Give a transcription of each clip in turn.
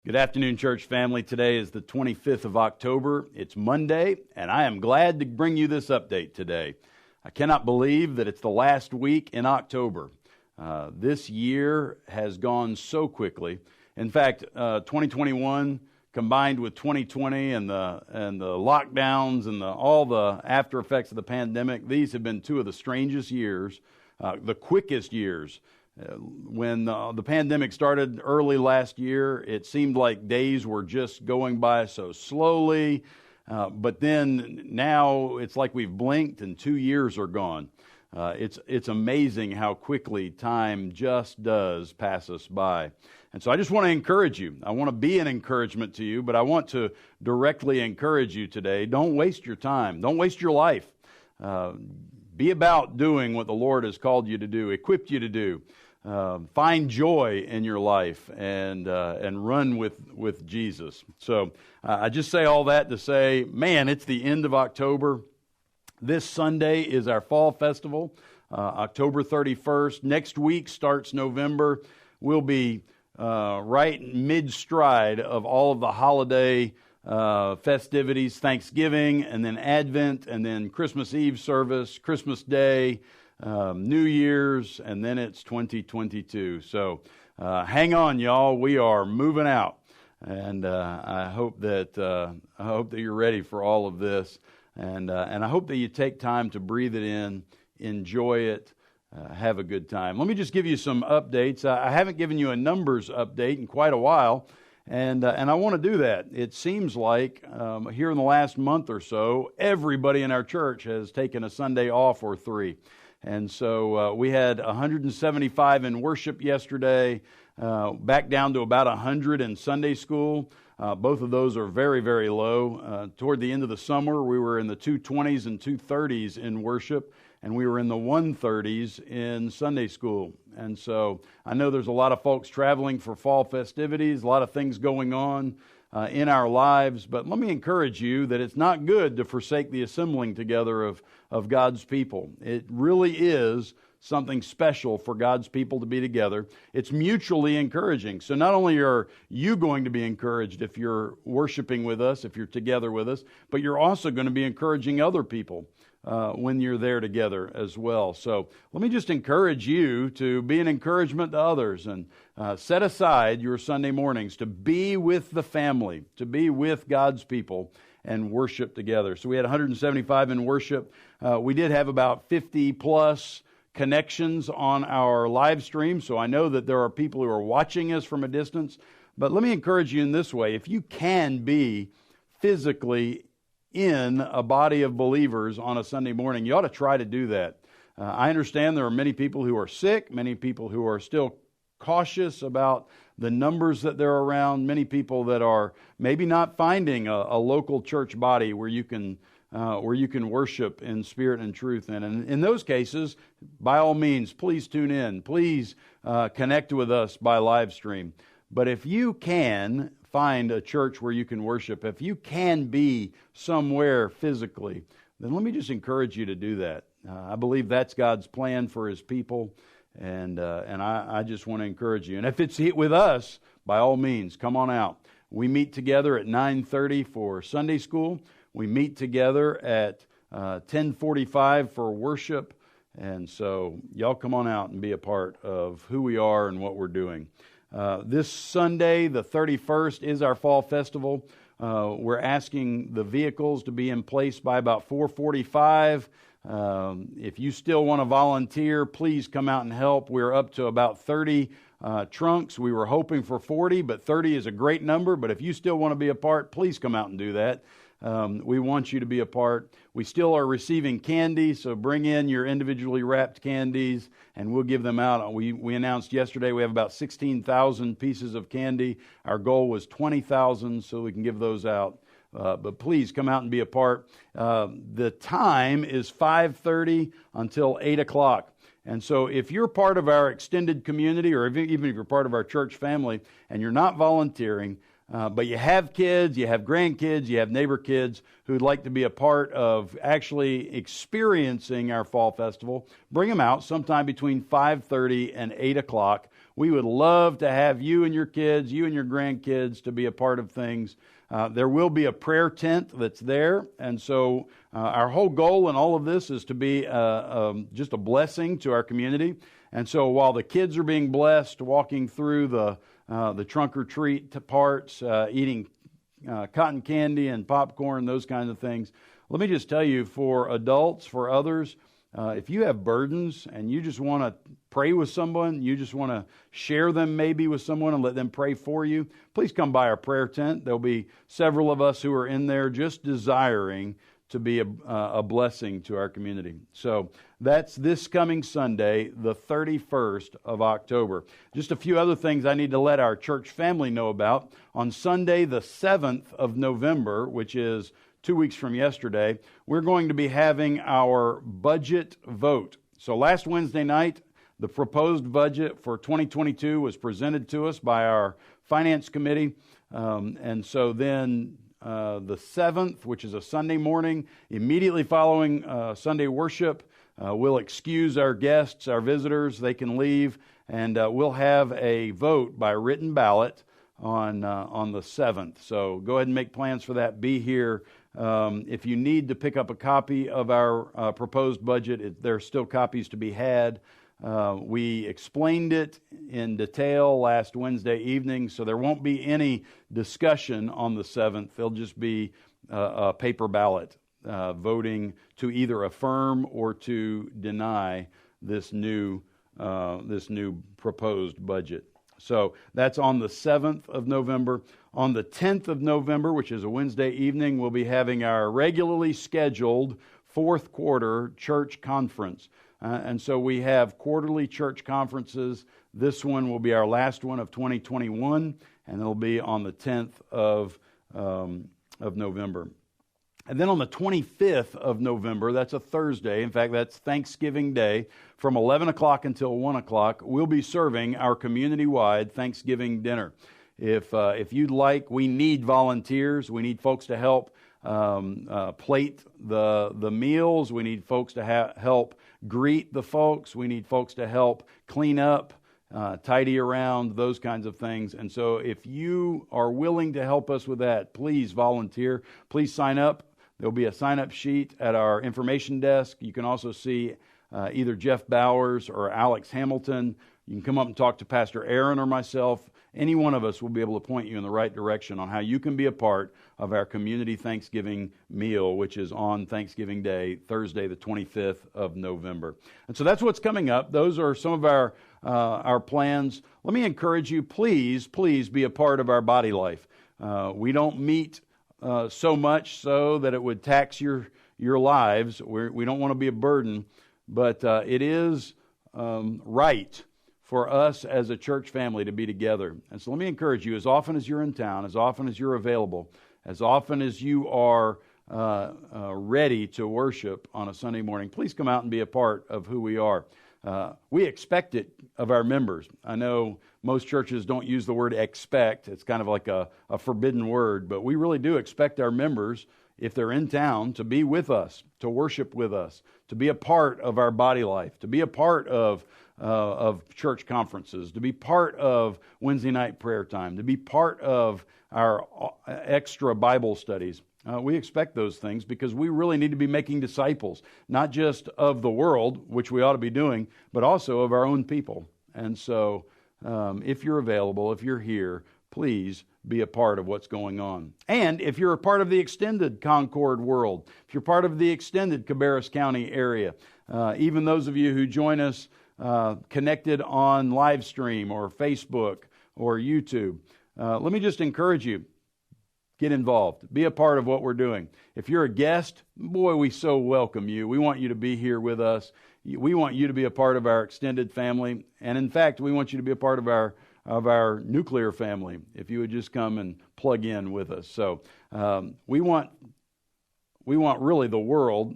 Good afternoon, church family. Today is the 25th of October. It's Monday, and I am glad to bring you this update today. I cannot believe that it's the last week in October. This year has gone so quickly. In fact, 2021 combined with 2020 and the lockdowns and all the after effects of the pandemic, these have been two of the strangest years, the quickest years. When the pandemic started early last year, it seemed like days were just going by so slowly. But then now it's like we've blinked and 2 years are gone. It's amazing how quickly time just does pass us by. And so I just want to encourage you. I want to be an encouragement to you, but I want to directly encourage you today. Don't waste your time. Don't waste your life. Be about doing what the Lord has called you to do, equipped you to do. Find joy in your life and run with Jesus. So I just say all that to say, man, it's the end of October. This Sunday is our fall festival, October 31st. Next week starts November. We'll be right mid-stride of all of the holiday festivities, Thanksgiving, and then Advent, and then Christmas Eve service, Christmas Day, New Year's, and then it's 2022. So hang on, y'all. We are moving out, and I hope that you're ready for all of this, and I hope that you take time to breathe it in, enjoy it, have a good time. Let me just give you some updates. I haven't given you a numbers update in quite a while, and I want to do that. It seems like here in the last month or so, everybody in our church has taken a Sunday off or three. And so we had 175 in worship yesterday, back down to about 100 in Sunday school. Both of those are very, very low. Toward the end of the summer, we were in the 220s and 230s in worship, and we were in the 130s in Sunday school. And so I know there's a lot of folks traveling for fall festivities, a lot of things going on in our lives, but let me encourage you that it's not good to forsake the assembling together of God's people. It really is something special for God's people to be together. It's mutually encouraging. So not only are you going to be encouraged if you're worshiping with us, if you're together with us, but you're also going to be encouraging other people when you're there together as well. So let me just encourage you to be an encouragement to others and set aside your Sunday mornings to be with the family, to be with God's people and worship together. So we had 175 in worship. We did have about 50 plus connections on our live stream, so I know that there are people who are watching us from a distance. But let me encourage you in this way. If you can be physically in a body of believers on a Sunday morning, you ought to try to do that. I understand there are many people who are sick, many people who are still cautious about the numbers that they're around, many people that are maybe not finding a local church body where you can worship in spirit and truth. And in those cases, by all means, please tune in. Please connect with us by live stream. But if you can find a church where you can worship, if you can be somewhere physically, then let me just encourage you to do that. I believe that's God's plan for His people, and I just want to encourage you. And if it's with us, by all means, come on out. We meet together at 9:30 for Sunday school. We meet together at 10:45 for worship, and so y'all come on out and be a part of who we are and what we're doing. This Sunday, the 31st, is our fall festival. We're asking the vehicles to be in place by about 4:45. If you still want to volunteer, please come out and help. We're up to about 30 trunks. We were hoping for 40, but 30 is a great number. But if you still want to be a part, please come out and do that. We want you to be a part. We still are receiving candy, so bring in your individually wrapped candies, and we'll give them out. We announced yesterday we have about 16,000 pieces of candy. Our goal was 20,000, so we can give those out. But please come out and be a part. The time is 5:30 until 8 o'clock. And so if you're part of our extended community, or even if you're part of our church family, and you're not volunteering, but you have kids, you have grandkids, you have neighbor kids who'd like to be a part of actually experiencing our fall festival, bring them out sometime between 5:30 and 8 o'clock. We would love to have you and your kids, you and your grandkids to be a part of things. There will be a prayer tent that's there, and so our whole goal in all of this is to be just a blessing to our community. And so while the kids are being blessed, walking through the trunk or treat parts, eating cotton candy and popcorn, those kinds of things, let me just tell you, for adults, for others, if you have burdens and you just want to pray with someone, you just want to share them maybe with someone and let them pray for you, please come by our prayer tent. There'll be several of us who are in there just desiring to be a blessing to our community. So that's this coming Sunday, the 31st of October. Just a few other things I need to let our church family know about. On Sunday, the 7th of November, which is 2 weeks from yesterday, we're going to be having our budget vote. So last Wednesday night, the proposed budget for 2022 was presented to us by our finance committee. And so then the 7th, which is a Sunday morning, immediately following Sunday worship, we'll excuse our guests, our visitors. They can leave, and we'll have a vote by written ballot on the 7th. So go ahead and make plans for that. Be here. If you need to pick up a copy of our proposed budget, there are still copies to be had. We explained it in detail last Wednesday evening, so there won't be any discussion on the 7th. There'll just be a paper ballot voting to either affirm or to deny this new proposed budget. So that's on the 7th of November. On the 10th of November, which is a Wednesday evening, we'll be having our regularly scheduled fourth quarter church conference. And so we have quarterly church conferences. This one will be our last one of 2021, and it'll be on the 10th of November. And then on the 25th of November, that's a Thursday, in fact, that's Thanksgiving Day, from 11 o'clock until 1 o'clock, we'll be serving our community-wide Thanksgiving dinner. If you'd like, we need volunteers. We need folks to help plate the meals. We need folks to help greet the folks. We need folks to help clean up, tidy around, those kinds of things. And so if you are willing to help us with that, please volunteer. Please sign up. There'll be a sign-up sheet at our information desk. You can also see either Jeff Bowers or Alex Hamilton. You can come up and talk to Pastor Aaron or myself. Any one of us will be able to point you in the right direction on how you can be a part of our community Thanksgiving meal, which is on Thanksgiving Day, Thursday, the 25th of November. And so that's what's coming up. Those are some of our plans. Let me encourage you, please be a part of our body life. We don't meet so much so that it would tax your lives. We don't want to be a burden, but it is right for us as a church family to be together. And so let me encourage you, as often as you're in town, as often as you're available, as often as you are ready to worship on a Sunday morning, please come out and be a part of who we are. We expect it of our members. I know most churches don't use the word expect. It's kind of like a forbidden word, but we really do expect our members, if they're in town, to be with us, to worship with us, to be a part of our body life, to be a part of church conferences, to be part of Wednesday night prayer time, to be part of our extra Bible studies. We expect those things because we really need to be making disciples, not just of the world, which we ought to be doing, but also of our own people. And so if you're available, if you're here, please be a part of what's going on. And if you're a part of the extended Concord world, if you're part of the extended Cabarrus County area, even those of you who join us connected on live stream or Facebook or YouTube, let me just encourage you, get involved. Be a part of what we're doing. If you're a guest, boy, we so welcome you. We want you to be here with us. We want you to be a part of our extended family. And in fact, we want you to be a part of our nuclear family, if you would just come and plug in with us. So we want really the world,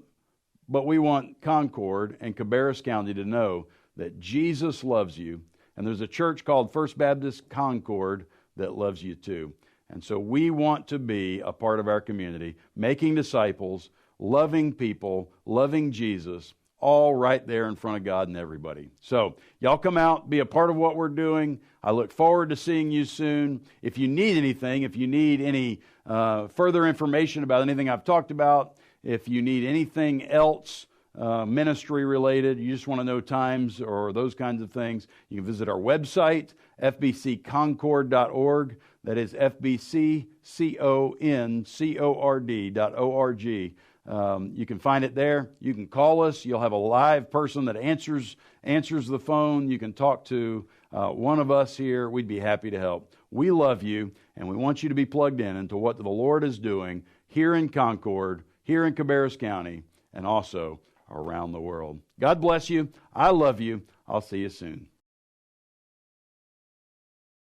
but we want Concord and Cabarrus County to know that Jesus loves you. And there's a church called First Baptist Concord that loves you too. And so we want to be a part of our community, making disciples, loving people, loving Jesus, all right there in front of God and everybody. So, y'all come out, be a part of what we're doing. I look forward to seeing you soon. If you need anything, if you need any further information about anything I've talked about, if you need anything else ministry related, you just want to know times or those kinds of things, you can visit our website, fbcconcord.org. That is fbcconcord.org. You can find it there. You can call us. You'll have a live person that answers the phone. You can talk to one of us here. We'd be happy to help. We love you, and we want you to be plugged in into what the Lord is doing here in Concord, here in Cabarrus County, and also around the world. God bless you. I love you. I'll see you soon.